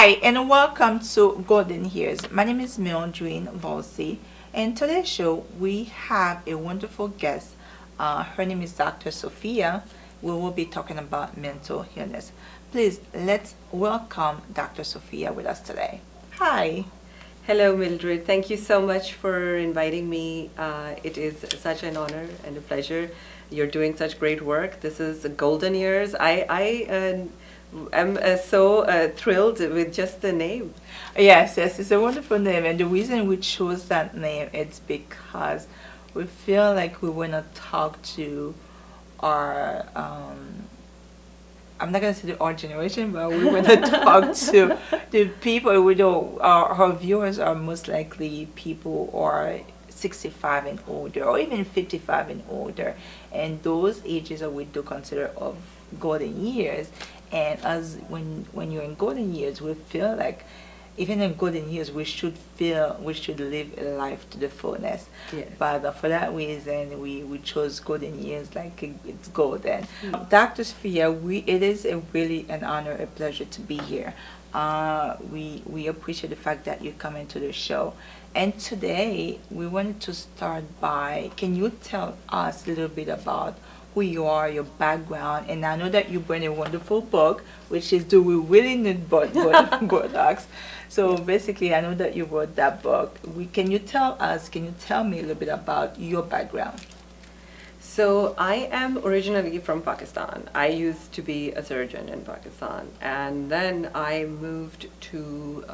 Hi, and welcome to Golden Years. My name is Mildrene Volcy, and today's show we have a wonderful guest. Her name is Dr. Sophia. We will be talking about mental illness. Please let's welcome Dr. Sophia with us today. Hi. Hello, Mildred. Thank you so much for inviting me. It is such an honor and a pleasure. You're doing such great work. This is Golden Years. I'm so thrilled with just the name. Yes, it's a wonderful name, and the reason we chose that name is because we feel like we want to talk to our I'm not gonna say our generation, but we want to talk to the people. We know our viewers are most likely people who are 65 and older, or even 55 and older, and those ages are we do consider of golden years. And as when you're in golden years, we feel like even in golden years we should live a life to the fullness. Yes. But for that reason we chose golden years, like it's golden. Dr. Sophia, it is really an honor, a pleasure to be here. We appreciate the fact that you come into the show, and today we wanted to start by, can you tell us a little bit about who you are, your background? And I know that you bring a wonderful book, which is Do We Really Need Botox? So basically, I know that you wrote that book. Can you tell me a little bit about your background? So I am originally from Pakistan. I used to be a surgeon in Pakistan, and then I moved to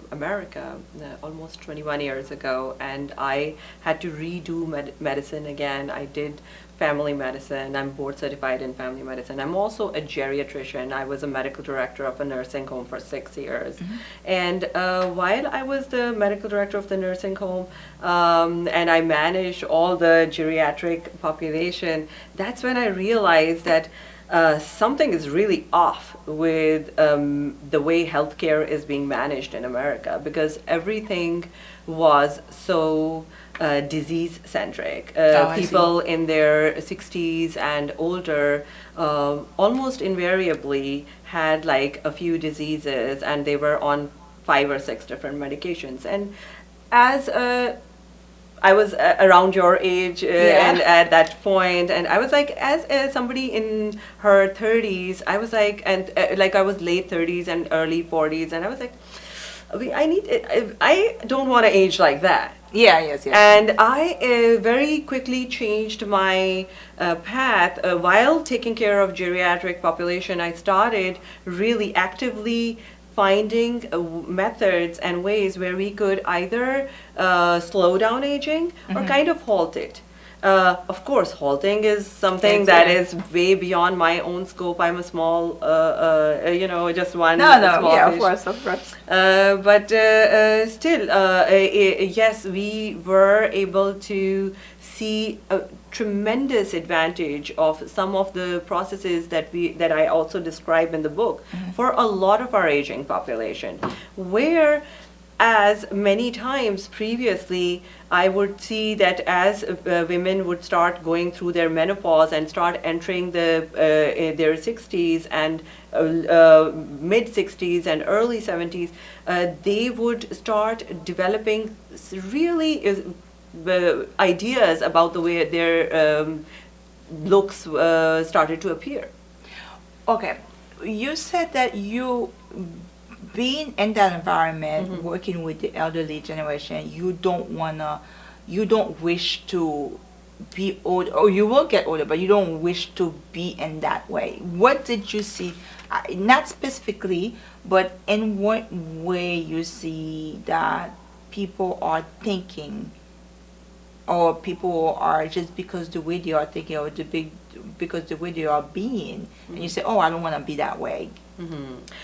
America almost 21 years ago, and I had to redo medicine again. I did family medicine. I'm board certified in family medicine. I'm also a geriatrician. I was a medical director of a nursing home for 6 years. Mm-hmm. And while I was the medical director of the nursing home, and I managed all the geriatric population, that's when I realized that something is really off with the way healthcare is being managed in America, because everything was so disease-centric. People in their 60s and older almost invariably had like a few diseases, and they were on 5 or 6 different medications. And as I was around your age and at that point, and I was like, as somebody in her 30s, I was like, and like I was late 30s and early 40s, and I was like, I don't want to age like that. Yes. And I very quickly changed my path. While taking care of geriatric population, I started really actively finding methods and ways where we could either slow down aging or kind of halt it. Of course, halting is something that is way beyond my own scope. I'm a small, just one small fish. Of course. But still, yes, we were able to see a tremendous advantage of some of the processes that I also describe in the book for a lot of our aging population, where as many times previously, I would see that as women would start going through their menopause and start entering their 60s and mid 60s and early 70s, they would start developing really ideas about the way their looks started to appear. Okay, you said that you, being in that environment, working with the elderly generation, you don't wish to be old, or you will get older, but you don't wish to be in that way. What did you see, not specifically, but in what way you see that people are thinking, or people are, just because the way they are thinking, or because the way they are being, and you say, oh, I don't want to be that way.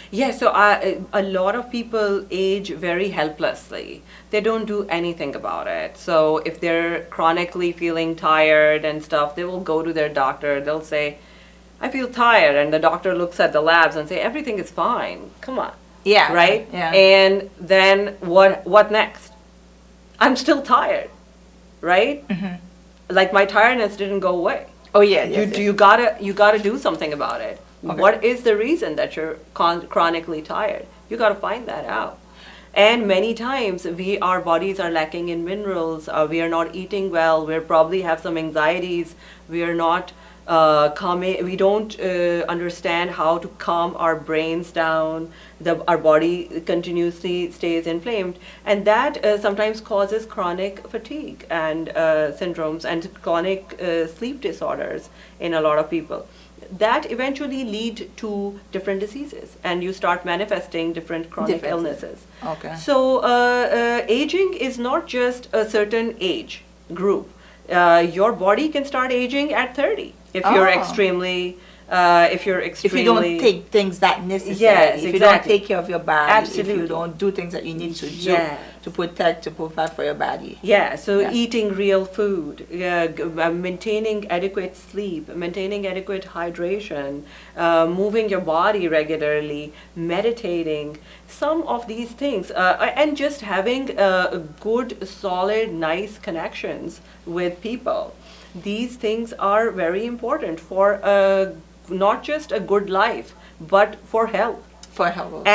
Yeah, so a lot of people age very helplessly. They don't do anything about it. So if they're chronically feeling tired and stuff, they will go to their doctor. They'll say, I feel tired. And the doctor looks at the labs and say, everything is fine. Come on. Yeah. Right? Yeah. And then what next? I'm still tired. Right? Like my tiredness didn't go away. Oh yeah. You gotta do something about it. Okay. What is the reason that you're chronically tired? You got to find that out. And many times our bodies are lacking in minerals, we are not eating well, we probably have some anxieties, we are not calming, we don't understand how to calm our brains down, our body continuously stays inflamed, and that sometimes causes chronic fatigue and syndromes and chronic sleep disorders in a lot of people. That eventually lead to different diseases, and you start manifesting different chronic illnesses. Okay. So aging is not just a certain age group. Your body can start aging at 30 if you're extremely if you don't take things that necessary, yes, if you don't take care of your body, absolutely, if you don't do things that you need to do to protect, to provide for your body. Yeah, so eating real food, maintaining adequate sleep, maintaining adequate hydration, moving your body regularly, meditating, some of these things, and just having good, solid, nice connections with people. These things are very important for not just a good life, but for health. For health.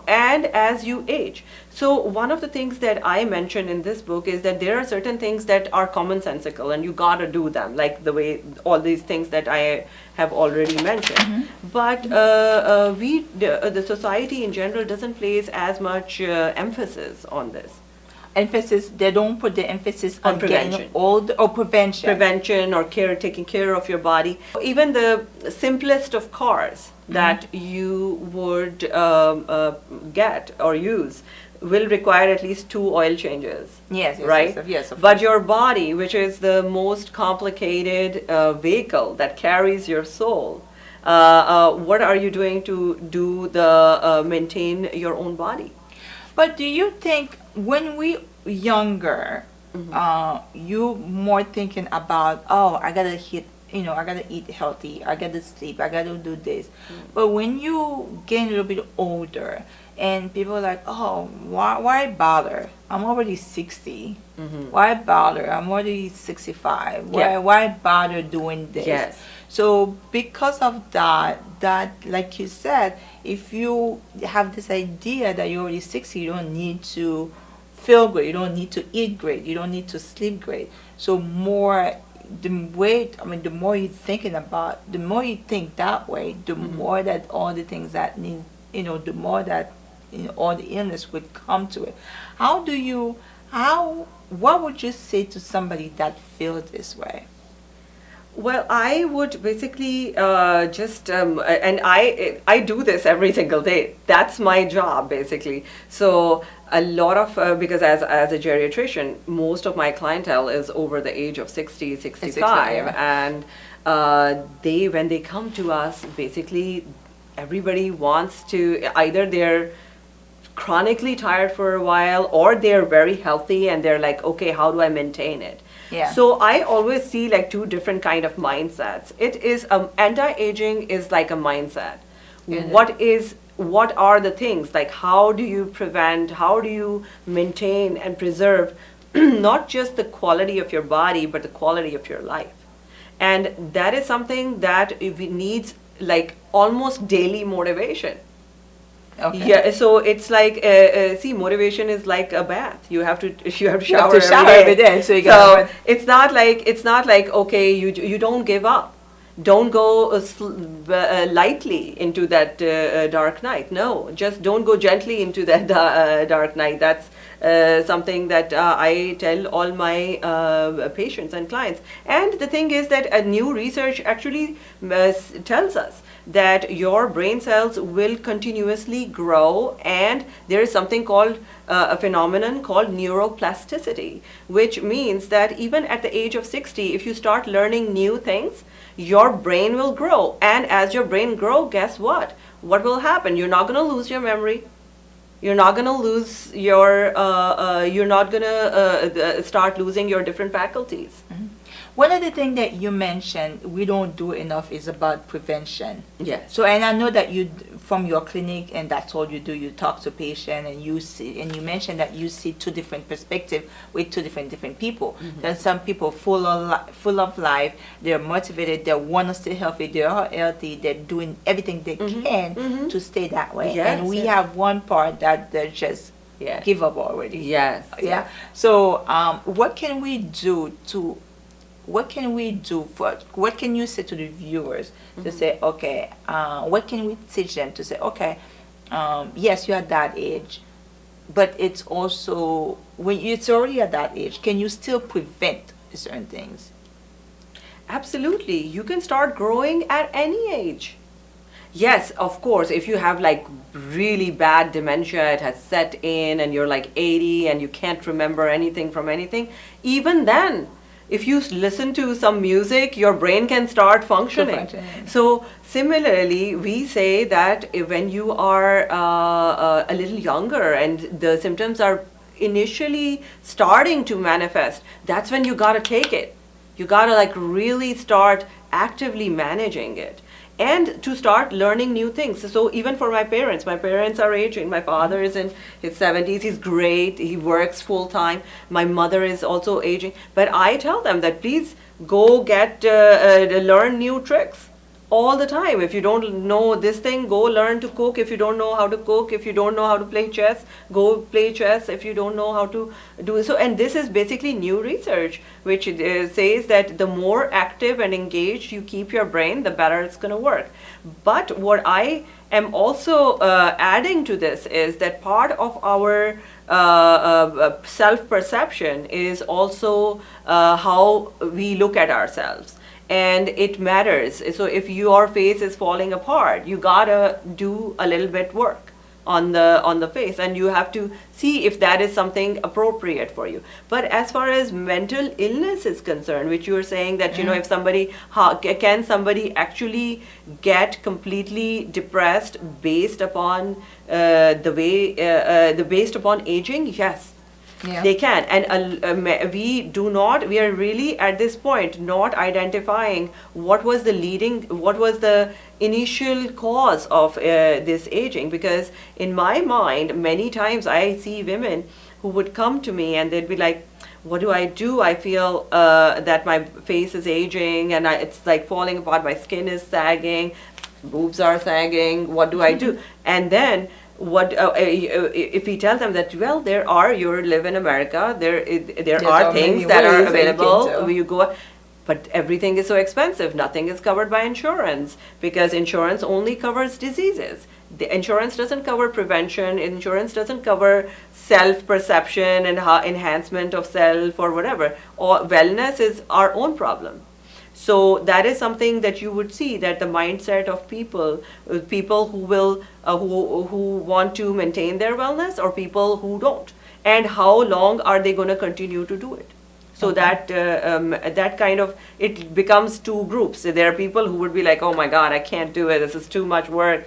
And as you age. So one of the things that I mention in this book is that there are certain things that are commonsensical and you gotta do them, like the way all these things that I have already mentioned. Mm-hmm. But the society in general doesn't place as much emphasis on this. They don't put the emphasis on prevention. Getting old or prevention or taking care of your body. Even the simplest of cars that you would get or use will require at least 2 oil changes. Yes, right? Yes, but your body, which is the most complicated vehicle that carries your soul, what are you doing to do maintain your own body? But do you think when we younger, you more thinking about, I gotta eat healthy, I gotta sleep, I gotta do this. But when you get a little bit older, and people are like, why bother? I'm already 60. Why bother? I'm already 65. Why bother doing this? Yes. So because of that, like you said, if you have this idea that you're already 60, you don't need to feel great, you don't need to eat great, you don't need to sleep great. So the more you're thinking about, the more you think that way, the more that all the things that need, the more that all the illness would come to it. What would you say to somebody that feels this way? Well, I would basically and I do this every single day. That's my job, basically. So a lot of, because as a geriatrician, most of my clientele is over the age of 60, 65. And when they come to us, basically everybody wants to, either they're chronically tired for a while or they're very healthy and they're like, okay, how do I maintain it? Yeah. So I always see like 2 different kind of mindsets. It is anti-aging is like a mindset. What are the things, like how do you prevent, how do you maintain and preserve not just the quality of your body but the quality of your life? And that is something that needs like almost daily motivation. Okay. Yeah, so it's like motivation is like a bath. You have to shower every day. So it's not like okay, you don't give up. Don't go lightly into that dark night. No, just don't go gently into that dark night. That's something that I tell all my patients and clients. And the thing is that a new research actually tells us that your brain cells will continuously grow, and there is something called a phenomenon called neuroplasticity, which means that even at the age of 60, if you start learning new things, your brain will grow. And as your brain grows, guess what? What will happen? You're not going to lose your memory. You're not going to lose you're not going to start losing your different faculties. One of the things that you mentioned we don't do enough is about prevention. Yes. So, and I know that from your clinic, and that's all you do. You talk to patient, and you see, and you mentioned that you see two different perspectives with two different people. There's some people full of life. They're motivated. They want to stay healthy. They are healthy. They're doing everything they can to stay that way. Yes, and we yes. have one part that they just Yes. give up already. Yes. Yeah. So, what can we do what can you say to the viewers to say, okay, what can we teach them to say, okay, yes, you're at that age, but it's also, when it's already at that age, can you still prevent certain things? Absolutely. You can start growing at any age. Yes, of course, if you have like really bad dementia, it has set in and you're like 80 and you can't remember anything from anything, even then, if you listen to some music, your brain can start functioning. So similarly, we say that when you are a little younger and the symptoms are initially starting to manifest, that's when you gotta take it. You gotta like really start actively managing it. And to start learning new things. So even for my parents are aging. My father is in his 70s. He's great. He works full time. My mother is also aging. But I tell them that please go learn new tricks all the time. If you don't know this thing, go learn to cook. If you don't know how to cook, if you don't know how to play chess, go play chess. If you don't know how to do so. And this is basically new research, which says that the more active and engaged you keep your brain, the better it's going to work. But what I am also adding to this is that part of our self-perception is also how we look at ourselves. And it matters. So if your face is falling apart, you gotta do a little bit work on the face, and you have to see if that is something appropriate for you. But as far as mental illness is concerned, which you were saying that you know, if somebody can somebody actually get completely depressed based upon based upon aging? Yes. Yeah. They can, and we are really at this point not identifying what was the initial cause of this aging, because in my mind many times I see women who would come to me and they'd be like, what do? I feel that my face is aging and it's like falling apart, my skin is sagging, boobs are sagging, what do I do? And then if we tell them that, well, you live in America, there are things that are available, you go, but everything is so expensive, nothing is covered by insurance, because insurance only covers diseases. The insurance doesn't cover prevention, insurance doesn't cover self-perception and enhancement of self or whatever. Or wellness is our own problem. So that is something that you would see, that the mindset of people who will who want to maintain their wellness, or people who don't, and how long are they going to continue to do it. So that that kind of, it becomes two groups. There are people who would be like, oh my God, I can't do it. This is too much work.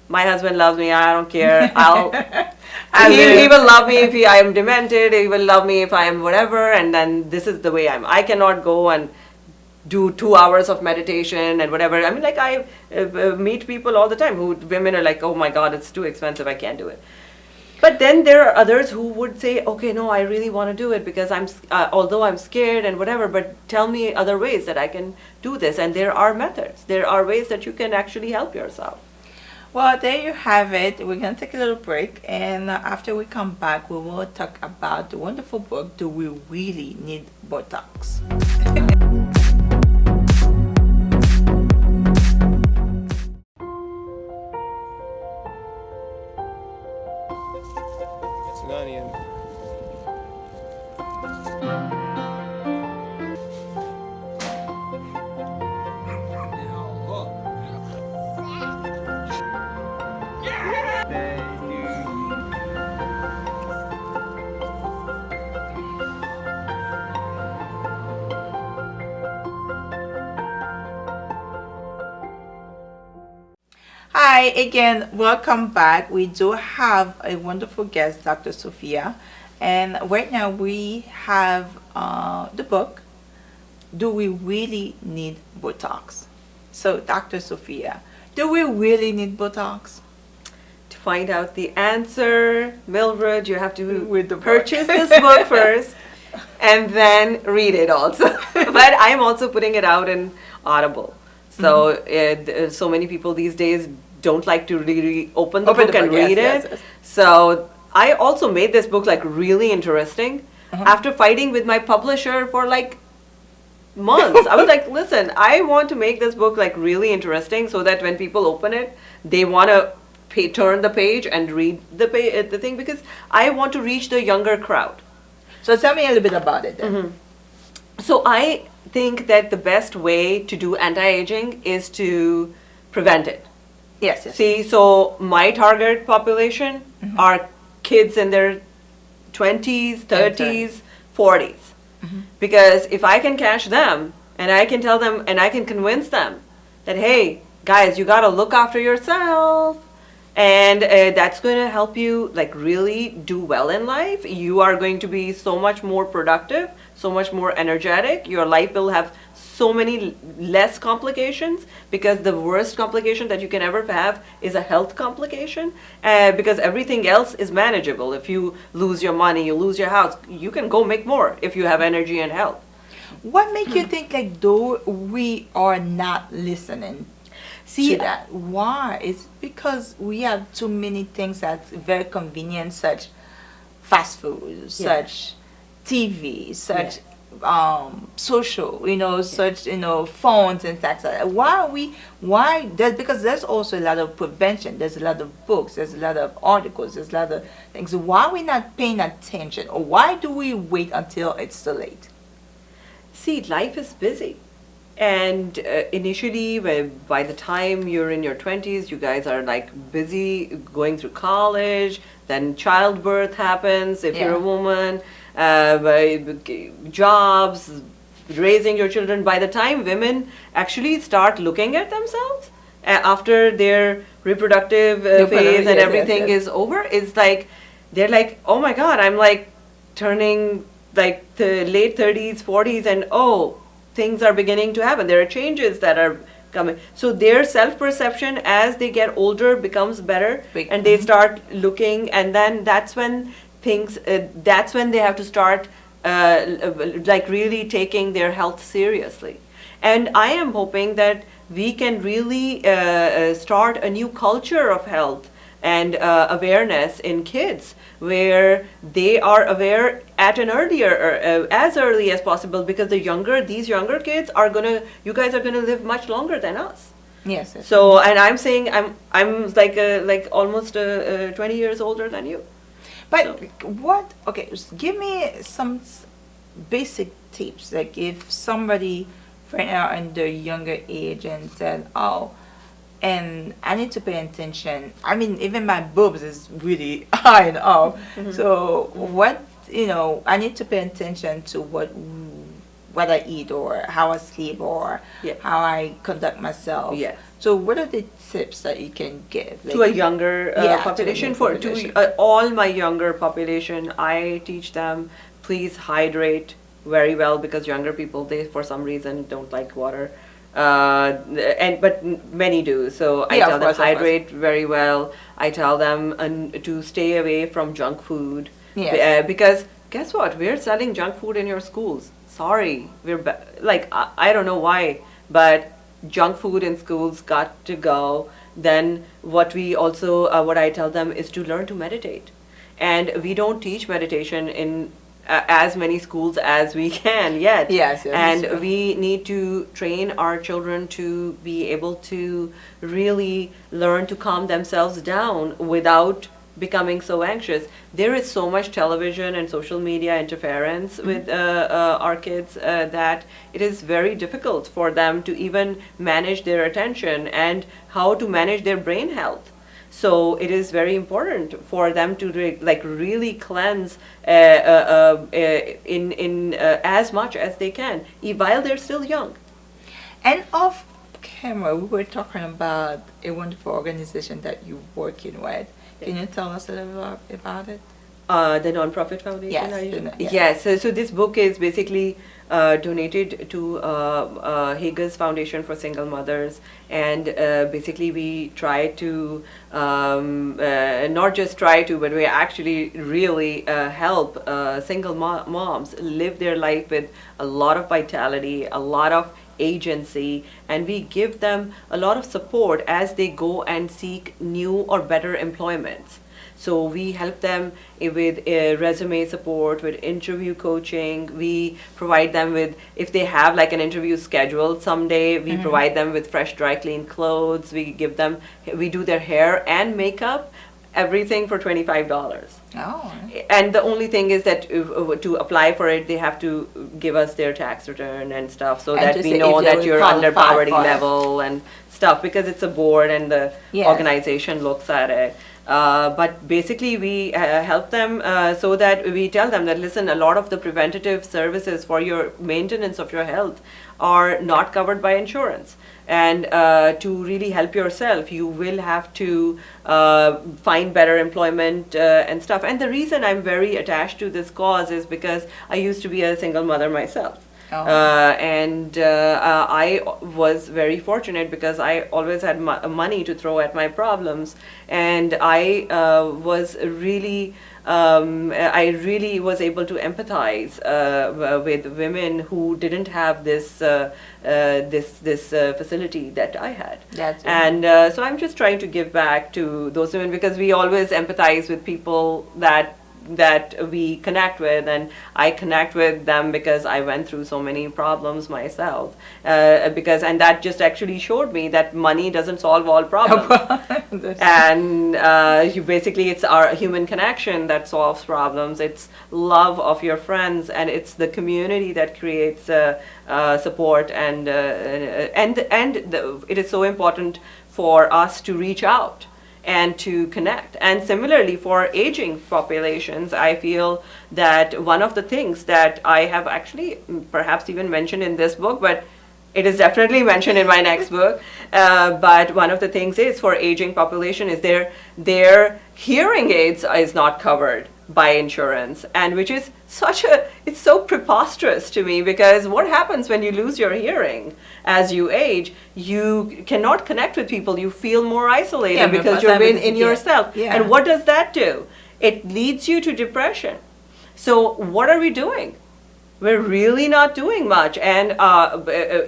My husband loves me. I don't care. He will love me if I am demented. He will love me if I am whatever. And then this is the way I cannot go and do 2 hours of meditation and whatever. I mean, like I meet people all the time women are like, oh my God, it's too expensive. I can't do it. But then there are others who would say, okay, no, I really want to do it because although I'm scared and whatever, but tell me other ways that I can do this. And there are methods. There are ways that you can actually help yourself. Well, there you have it. We're going to take a little break. And after we come back, we will talk about the wonderful book, Do We Really Need Botox? Hi again, welcome back. We do have a wonderful guest, Dr. Sophia, and right now we have the book do we really need Botox? So, Dr. Sophia, do we really need Botox? To find out the answer, Mildred, you have to With the book. purchase this book first and then read it also. But I'm also putting it out in Audible. So so many people these days don't like to really open the book and read it. Yes. So I also made this book like really interesting. After fighting with my publisher for like months. I was like, listen, I want to make this book like really interesting so that when people open it, they want to turn the page and read the thing, because I want to reach the younger crowd. So tell me a little bit about it then. So I think that the best way to do anti-aging is to prevent it. Yes, yes. See, so my target population are kids in their 20s, 30s, 40s. Because if I can catch them and I can tell them and I can convince them that, hey, guys, you got to look after yourself, and that's going to help you like really do well in life. You are going to be so much more productive, so much more energetic. Your life will have so many less complications, because the worst complication that you can ever have is a health complication, because everything else is manageable. If you lose your money, you lose your house, you can go make more if you have energy and health. What makes you think like though we are not listening to that? Why? It's because we have too many things that's very convenient, such fast food, such TV, such social, such, phones and things like that. Why that? Because there's also a lot of prevention, there's a lot of books, there's a lot of articles, there's a lot of things. Why are we not paying attention, or why do we wait until it's too late? See, life is busy. And initially, by the time you're in your 20s, you guys are like busy going through college, then childbirth happens if you're a woman, jobs, raising your children. By the time women actually start looking at themselves after their reproductive phase and everything is over, it's like, they're like, oh my God, I'm like turning like the late 30s, 40s, and things are beginning to happen. There are changes that are coming. So their self-perception as they get older becomes better, and they start looking, and then that's when that's when they have to start like really taking their health seriously. And I am hoping that we can really start a new culture of health and awareness in kids, where they are aware at an earlier, as early as possible, because these younger kids you guys are gonna live much longer than us. Yes. So, and I'm saying I'm like almost 20 years older than you. But give me some basic tips. Like if somebody right now in their younger age and said, and I need to pay attention. I mean, even my boobs is really high and up. So I need to pay attention to what I eat, or how I sleep, or how I conduct myself. Yes. So what are the tips that you can give? Like, to a younger population? To all my younger population, I teach them, please hydrate very well, because younger people, they for some reason don't like water. But many do. So I tell them hydrate very well. I tell them to stay away from junk food. Yes. Because guess what? We're selling junk food in your schools. Sorry, I don't know why, but junk food in schools got to go. Then what I tell them is to learn to meditate, and we don't teach meditation in as many schools as we can yet. Yes, and we need to train our children to be able to really learn to calm themselves down without becoming so anxious. There is so much television and social media interference with our kids that it is very difficult for them to even manage their attention and how to manage their brain health. So it is very important for them to really cleanse in as much as they can while they're still young. And off camera, we were talking about a wonderful organization that you're working with. Can you tell us a little about it? The nonprofit foundation. Yes, yes. Yes. So this book is basically donated to Hager's Foundation for Single Mothers, and basically we try to not just try to, but we actually really help single moms live their life with a lot of vitality, a lot of agency, and we give them a lot of support as they go and seek new or better employments. So we help them with resume support, with interview coaching. We provide them with, if they have like an interview scheduled someday, we provide them with fresh, dry, clean clothes. We do their hair and makeup, everything for $25. Oh. And the only thing is that to apply for it, they have to give us their tax return and stuff, so And that to we say know if they that you're will under qualify poverty for it. level and stuff, because it's a board and the Yes. organization looks at it. But basically we help them so that we tell them that, listen, a lot of the preventative services for your maintenance of your health are not covered by insurance. And to really help yourself, you will have to find better employment and stuff. And the reason I'm very attached to this cause is because I used to be a single mother myself. Oh. And I was very fortunate because I always had money to throw at my problems, and I was really I really was able to empathize with women who didn't have this facility that I had. That's And so I'm just trying to give back to those women, because we always empathize with people that we connect with, and I connect with them because I went through so many problems myself, and that just actually showed me that money doesn't solve all problems. And it's our human connection that solves problems. It's love of your friends, and it's the community that creates support, and it is so important for us to reach out and to connect. And similarly for aging populations, I feel that one of the things that I have actually perhaps even mentioned in this book, but it is definitely mentioned in my next book, but one of the things is for aging population is their hearing aids is not covered by insurance, and which is it's so preposterous to me, because what happens when you lose your hearing as you age? You cannot connect with people, you feel more isolated because you're in yourself. Yeah. And what does that do? It leads you to depression. So what are we doing? We're really not doing much. And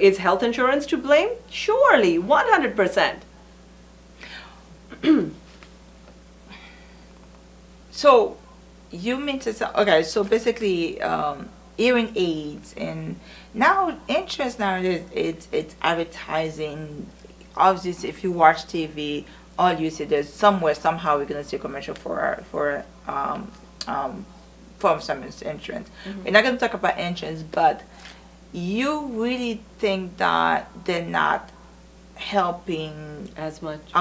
is health insurance to blame? Surely, 100%. So you mean to say, okay, so basically hearing aids, and now interest nowadays, it's advertising. Obviously, if you watch TV, all you see, there's somewhere, somehow we're going to see a commercial for some insurance. We're not going to talk about insurance, but you really think that they're not helping As much.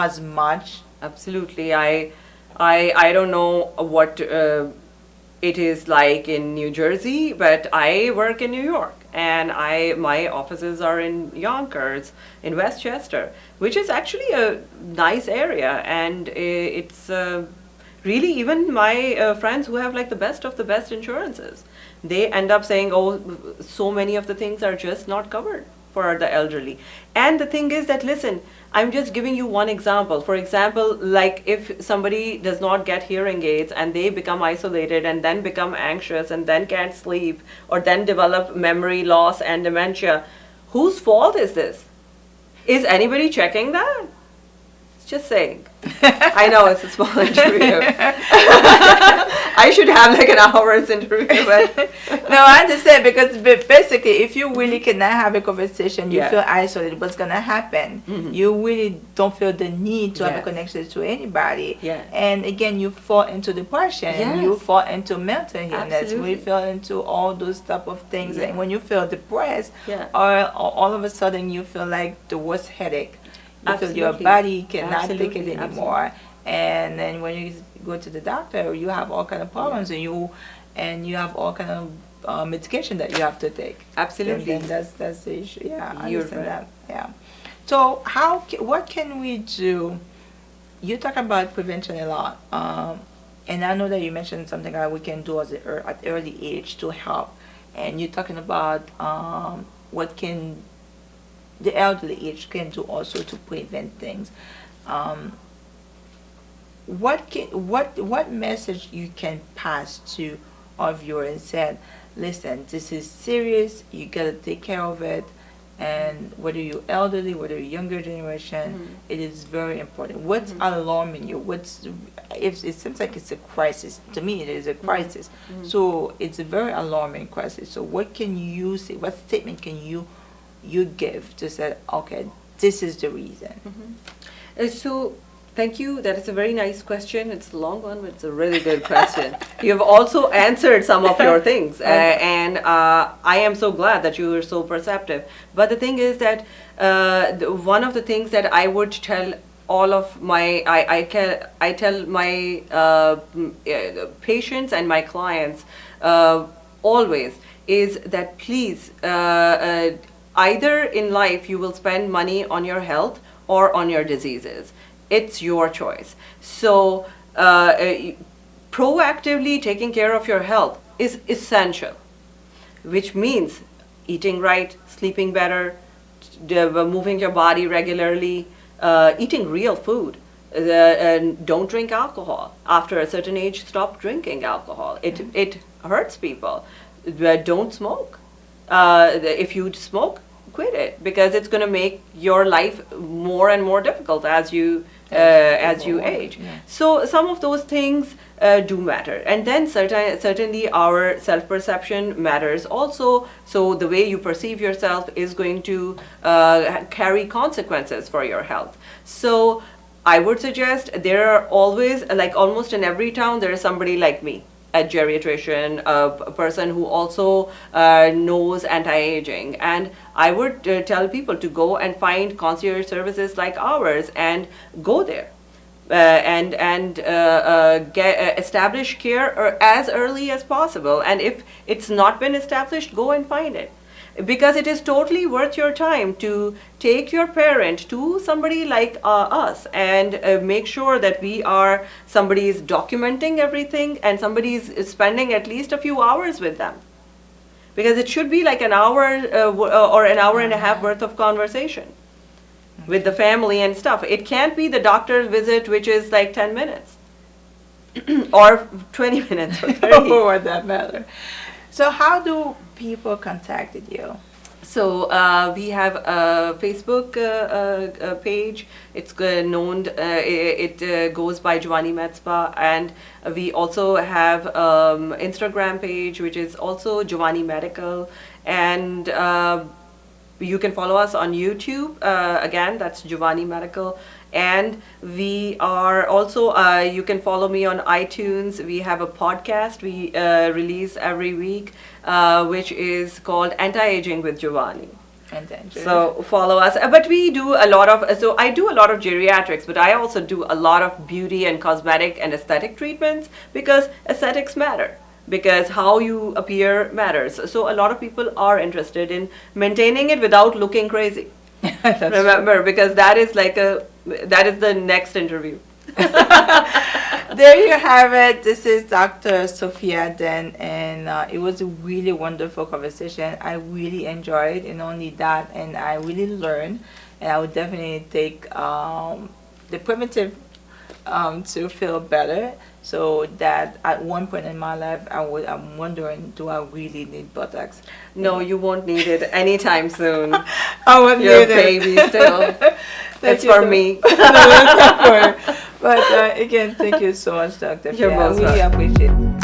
Absolutely. I don't know what it is like in New Jersey, but I work in New York, and my offices are in Yonkers, in Westchester, which is actually a nice area, and it's really, even my friends who have like the best of the best insurances, they end up saying, oh, so many of the things are just not covered for the elderly. And the thing is that, listen, I'm just giving you one example. For example, like if somebody does not get hearing aids and they become isolated and then become anxious and then can't sleep or then develop memory loss and dementia, whose fault is this? Is anybody checking that? Just saying. I know it's a small interview. I should have like an hour's interview, but No, I understand, because basically, if you really cannot have a conversation, you Yeah. feel isolated. What's gonna happen? You really don't feel the need to have a Yes. connection to anybody. Yeah. And again, you fall into depression. Yes. You fall into mental illness. Absolutely. We fall into all those type of things. Yeah. And when you feel depressed, Yeah. or all of a sudden you feel like the worst headache. You feel your Absolutely. body cannot take Absolutely, it anymore. And then when you go to the doctor, you have all kind of problems, and you have all kind of medication that you have to take. Absolutely. And then that's the issue. Yeah, I You're understand right. that. Yeah. So what can we do? You talk about prevention a lot. and I know that you mentioned something that we can do at early age to help, and you're talking about what can the elderly age can do also to prevent things. Um, what message you can pass to our viewers and said, listen, this is serious, you gotta take care of it, and whether you're elderly, whether you're younger generation, it is very important. What's alarming you? If it seems like it's a crisis, to me it is a crisis. So it's a very alarming crisis. So what can you say, what statement can you give to say, okay, this is the reason? So, thank you. That is a very nice question. It's a long one, but it's a really good question. You have also answered some of your things, and I am so glad that you were so perceptive. But the thing is that one of the things that I would tell all of my, I tell my patients and my clients always is that please, either in life you will spend money on your health or on your diseases. It's your choice. So proactively taking care of your health is essential, which means eating right, sleeping better, moving your body regularly, eating real food. And don't drink alcohol. After a certain age, stop drinking alcohol. It hurts people. Don't smoke. If you smoke, quit it, because it's going to make your life more and more difficult as you age. Yeah. So some of those things do matter, and then certainly our self-perception matters also. So the way you perceive yourself is going to carry consequences for your health. So I would suggest there are always, like almost in every town, there is somebody like me, a geriatrician, a person who also knows anti-aging. And I would tell people to go and find concierge services like ours and go there and establish care as early as possible. And if it's not been established, go and find it. Because it is totally worth your time to take your parent to somebody like us and make sure that somebody is documenting everything and somebody is spending at least a few hours with them. Because it should be like an hour or an hour and a half worth of conversation with the family and stuff. It can't be the doctor's visit, which is like 10 minutes or 20 minutes or 30. For what that matter. So how do people contacted you? So we have a Facebook page. It's known. It goes by Giovanni Med Spa, and we also have Instagram page, which is also Giovanni Medical, and you can follow us on YouTube. Again, that's Giovanni Medical. And we are also, you can follow me on iTunes. We have a podcast we release every week, which is called Anti-Aging with Giovanni. So follow us. But we do a lot of, so I do a lot of geriatrics, but I also do a lot of beauty and cosmetic and aesthetic treatments, because aesthetics matter. Because how you appear matters. So a lot of people are interested in maintaining it without looking crazy. Remember, true. Because that is the next interview. There you have it. This is Dr. Sophia Den, and it was a really wonderful conversation. I really enjoyed, and only that, and I really learned, and I would definitely take the primitive to feel better. So that at one point in my life, I'm wondering, do I really need Botox? No, you won't need it anytime soon. I won't need it. You're a baby still. It's for me. No, it's not for her. But again, thank you so much, Dr. You're Fia. most I really appreciate it.